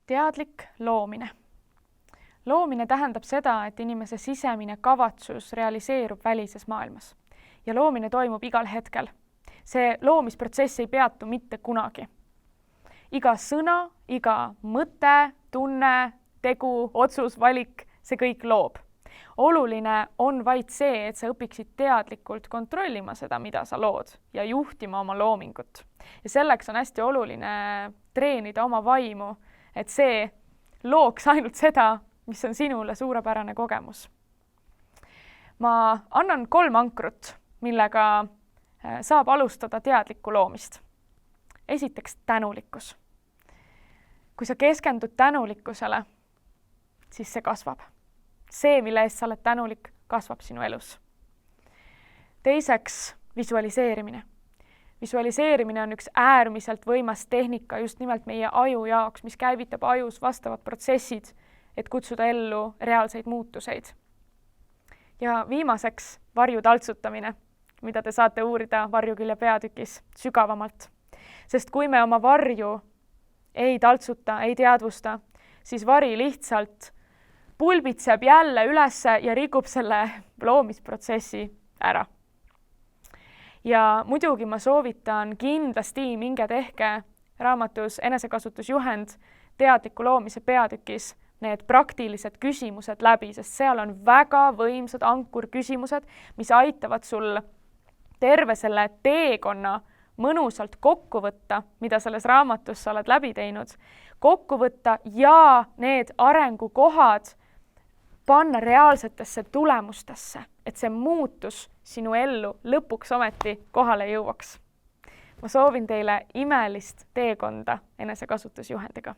Teadlik loomine. Loomine tähendab seda, et inimese sisemine kavatsus realiseerub välises maailmas ja loomine toimub igal hetkel. See loomisprotsess ei peatu mitte kunagi. Iga sõna, iga mõte, tunne, tegu, otsus, valik, see kõik loob. Oluline on vaid see, et sa õpiksid teadlikult kontrollima seda, mida sa lood ja juhtima oma loomingut. Ja selleks on hästi oluline treenida oma vaimu, et see looks ainult seda, mis on sinule suurepärane kogemus. Ma annan 3 ankrut, millega saab alustada teadlikku loomist. Esiteks tänulikkus. Kui sa keskendud tänulikkusele, siis see kasvab. See, mille eest sa oled tänulik, kasvab sinu elus. Teiseks, visualiseerimine. Visualiseerimine on üks äärmiselt võimas tehnika just nimelt meie aju jaoks, mis käivitab ajus vastavad protsessid, et kutsuda ellu reaalseid muutuseid. Ja viimaseks, varju taltsutamine, mida te saate uurida varjukülje peatükis sügavamalt. Sest kui me oma varju ei taltsuta, ei teadvusta, siis vari lihtsalt pulbitseb jälle ülesse ja rikub selle loomisprotsessi ära. Ja muidugi ma soovitan kindlasti minge tehke raamatus Enesekasutusjuhend teadliku loomise peatükis need praktilised küsimused läbi, sest seal on väga võimsad ankurküsimused, mis aitavad sul terve selle teekonna mõnusalt kokku võtta, mida selles raamatus sa oled läbi teinud, kokku võtta ja need arengukohad panna reaalsetesse tulemustesse, et see muutus sinu ellu lõpuks ometi kohale jõuaks. Ma soovin teile imelist teekonda enesekasutusjuhendiga.